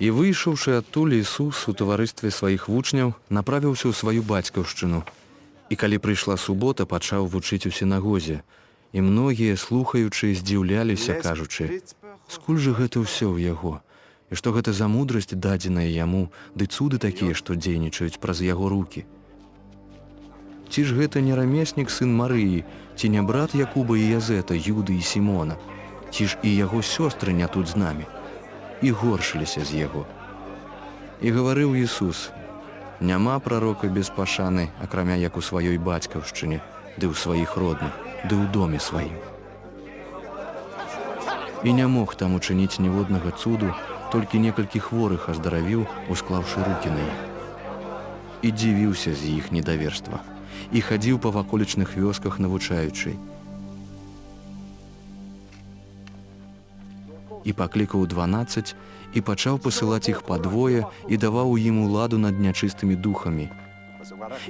І выйшаўшы адтуль, Ісус у таварыстве сваіх вучняў направіўся ў сваю бацькаўшчыну. І калі прыйшла субота, пачаў вучыць у сінагозе. І многія, слухаючы, здзіўляліся, кажучы: «Скуль жа гэта ўсё ў яго? І што гэта за мудрасць дадзеная яму, ды цуды такія, што дзейнічаюць праз яго рукі? Ці ж гэта не рамеснік, сын Марыі, ці не брат Якуба і Язета, Юды і Сімона? Ці ж і яго сёстры не тут з намі?» І горшыліся з яго. І гаварыў Ісус: «Няма прарока без пашаны, акрамя як у сваёй бацькаўшчыне, ды ў сваіх родных, ды ў доме сваім». І не мог там учыніць ніводнага цуду, толькі некалькі хворых аздаравіў, усклаўшы рукі на іх. І дзівіўся з іх недаверства, і хадзіў па ваколічных вёсках, навучаючы. І паклікаў 12, і пачаў пасылаць іх падвое, і даваў ім уладу над нячыстымі духамі.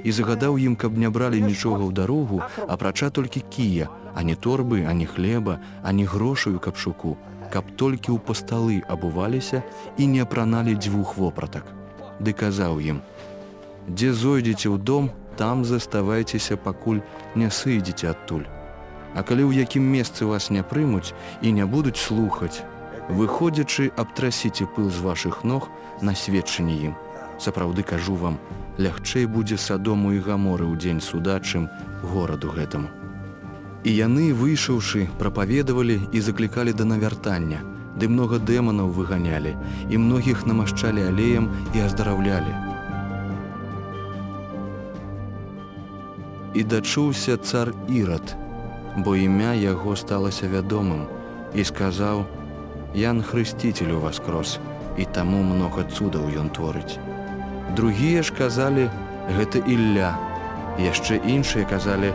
І загадаў ім, каб не бралі нічога ў дарогу, апрача толькі кія, ані торбы, ані хлеба, ані грошаю капшуку, каб толькі ў пасталы абуваліся і не апраналі 2 вопратак. Ды казаў ім: «Дзе зойдзеце ў дом, там заставайцеся, пакуль не сыйдзеце адтуль. А калі ў якім месцы вас не прымуць і не будуць слухаць, выходзячы, абтрасіце пыл з вашых ног на сведчанне ім. Сапраўды кажу вам, лягчэй будзе Садому і Гаморы ў дзень суда, чым гораду гэтаму». І яны, выйшаўшы, прапаведавалі і заклікалі да навяртання, ды многа дэманаў выганялі, і многіх намашчалі алеем і аздараўлялі. І дачуўся цар Ірад, бо імя яго сталася вядомым, і сказаў: «Ян Хрысціцель уваскрос, і таму многа цудаў ён творыць». Другія ж казалі: «Гэта Ілля». Яшчэ іншыя казалі: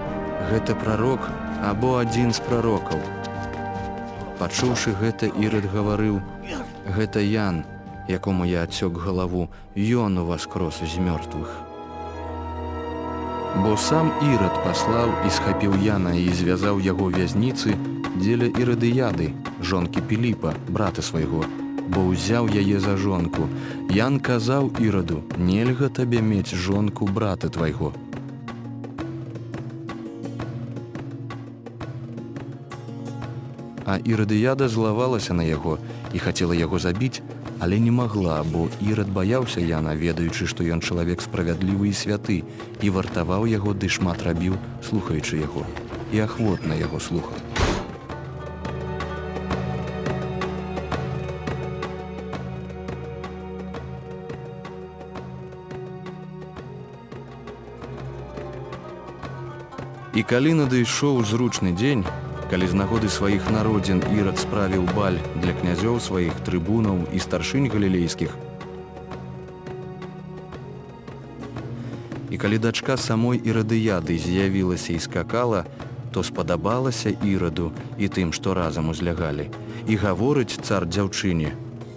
«Гэта прарок або адзін з прарокаў». Пачуўшы гэта, Ірад гаварыў: «Гэта Ян, якому я адсёк галаву, ён уваскрос з мёртвых». Бо сам Ірад паслаў і схапіў Яна і звязаў яго вязніцы дзеля Ірадыяды, жонкі Піліпа, брата свайго, бо ўзяў яе за жонку. Ян казаў Іраду: «Нельга табе мець жонку брата твайго». А Ірадыяда злавалася на яго і хацела яго забіць, але не магла, бо Ірад баяўся Яна, ведаючы, што ён чалавек справядлівы і святы, і вартаваў яго, ды шмат рабіў, слухаючы яго, і ахвотна яго слухаў. І калі надышоў зручны дзень, калі з нагоды сваіх народзін Ірад справіў баль для князёў сваіх, трыбунаў і старшынь галілейскіх, і калі дачка самой Ірадыяды з'явілася і скакала, то спадабалася Іраду і тым, што разам узлягалі. І гаворыць цар дзяўчыне: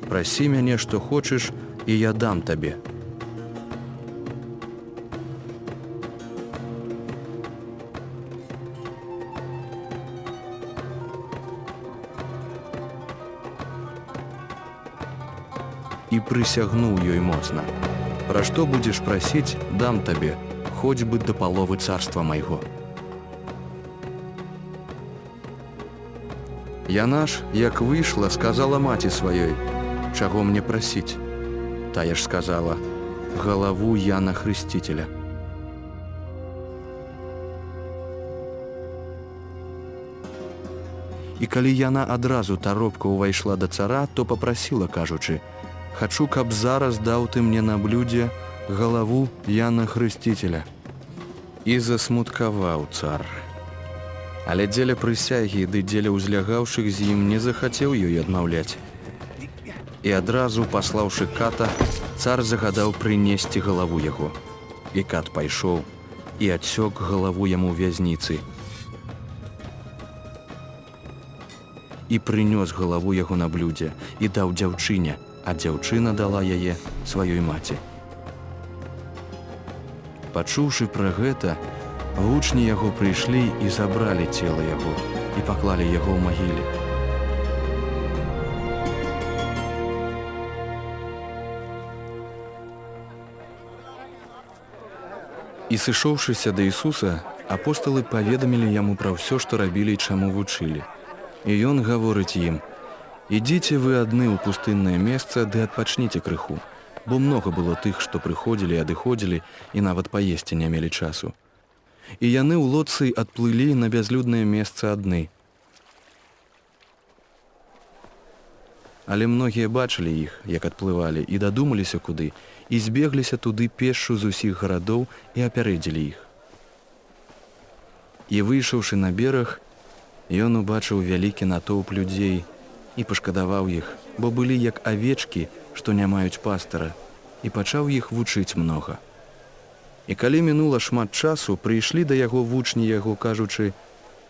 «Прасі мяне, што хочаш, і я дам табе». І прысягнуў ёй моцна: «Пра што будзеш прасіць, дам табе, хоць бы да паловы царства майго». Яна ж, як выйшла, сказала маці сваёй: «Чаго мне прасіць?» Тая ж сказала: «Галаву Яна Хрысціцеля». І калі яна адразу таропка ўвайшла да цара, то папрасіла, кажучы: «Хачу, каб зараз даў ты мне на блюдзе галаву Яна Хрысціцеля». І засмуткаваў цар. Але дзеля прысягі ды дзеля ўзлягаўшых з ім не захацеў ёй адмаўляць. І адразу, паслаўшы ката, цар загадаў прынесці галаву яго. І кат пайшоў і адсёк галаву яму вязніцы. І прынёс галаву яго на блюдзе і даў дзяўчыне, а дзяўчына дала яе сваёй маці. Пачуўшы пра гэта, вучні яго прыйшлі і забралі цела яго і паклалі яго ў магіле. І сышоўшыся да Ісуса, апосталы паведамілі яму пра ўсё, што рабілі і чаму вучылі. І ён гаворыць ім: «Ідзіце вы адны ў пустыннае месца, ды адпачніце крыху, бо многа было тых, што прыходзілі і адыходзілі, і нават паесці не мелі часу». І яны ў лодцы адплылі на бязлюднае месца адны. Але многія бачылі іх, як адплывалі, і дадумаліся куды, і збегліся туды пешшу з усіх гарадоў і апярэдзілі іх. І выйшаўшы на бераг, ён убачыў вялікі натоўп людзей і пашкадаваў іх, бо былі як авечкі, што не маюць пастара, і пачаў іх вучыць многа. І калі мінула шмат часу, прыйшлі да яго вучні яго, кажучы: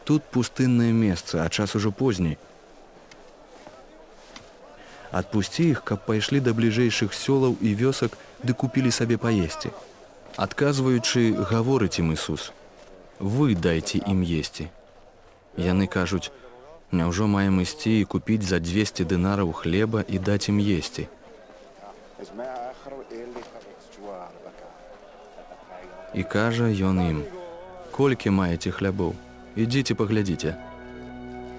«Тут пустыннае месца, а час ужо позні. Адпусці іх, каб пайшлі да бліжэйшых сёлаў і вёсак, ды купілі сабе паесці». Адказваючы, гаворыць ім Ісус: «Вы дайце ім есці». Яны кажуць: «Няўжо маем ісці і купіць за 200 дынараў хлеба і даць ім есці?» І кажа ён ім: «Колькі маеце хлябоў? Ідзіце паглядзіце».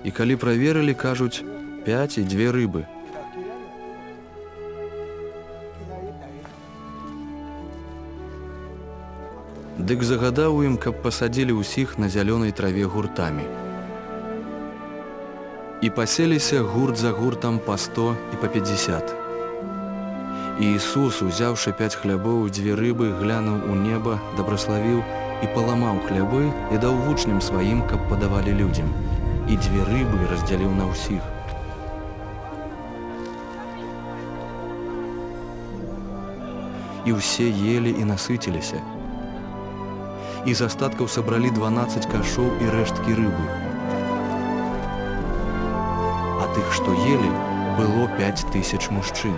І калі праверылі, кажуць: 5 і 2 рыбы. Дык загадаў ім, каб пасадзілі ўсіх на зялёнай траве гуртамі. І паселіся гурт за гуртам па 100 і па 50. І Ісус, узяўшы 5 хлябоў і 2 рыбы, глянуў у неба, дабраславіў і паламаў хлябы і даў вучням сваім, каб падавалі людзям. І 2 рыбы раздзяліў на ўсіх. І ўсе елі і насыціліся. І з астаткаў сабралі 12 кашоў і рэшткі рыбы. А тых, што елі, было 5000 мужчын.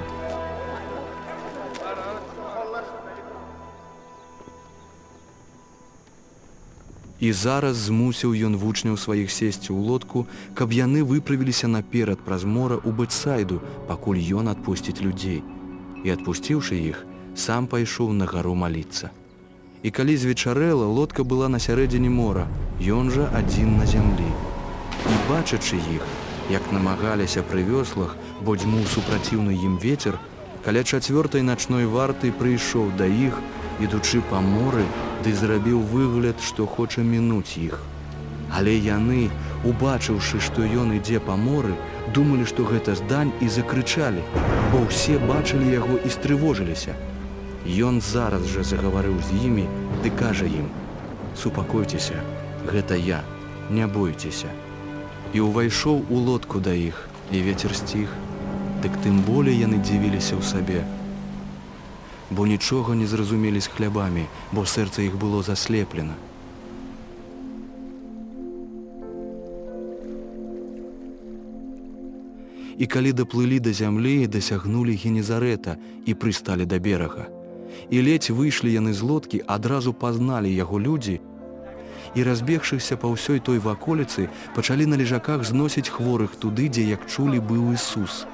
І зараз змусіў ён вучняў сваіх сесці ў лодку, каб яны выправіліся наперад праз мора ў Бэтсайду, пакуль ён адпусціць людзей. І адпусціўшы іх, сам пайшоў на гару маліцца. І калі звечарэла, лодка была на сярэдзіне мора, ён жа адзін на зямлі. І бачачы іх, як намагаліся пры вёслах, бо дзьмуў супраціўны ім вецер, каля 4-й начной варты прыйшоў да іх, ідучы па моры, ды зрабіў выгляд, што хоча мінуць іх. Але яны, убачыўшы, што ён ідзе па моры, думалі, што гэта здань, і закрычалі, бо ўсе бачылі яго і стрывожыліся. Ён зараз жа загаварыў з імі, ды кажа ім: «Супакойцеся, гэта я, не бойцеся». І ўвайшоў у лодку да іх, і вецер сціх, дык тым болей яны дзівіліся ў сабе. Бо нічога не зразумелі з хлябамі, бо сэрца іх было заслеплена. І калі даплылі да зямлі, дасягнулі Генезарэта і прысталі да берага. І ледзь выйшлі яны з лодкі, адразу пазналі яго людзі, і, разбегшыся па ўсёй той ваколіцы, пачалі на лежаках зносіць хворых туды, дзе, як чулі, быў Ісус.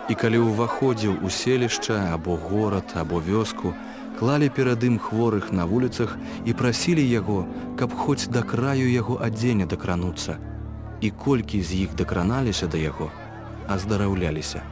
І калі ўваходзіў у селішча, або горад, або вёску, клалі перад ім хворых на вуліцах і прасілі яго, каб хоць да краю яго адзення дакрануцца. І колькі з іх дакраналіся да яго, аздараўляліся.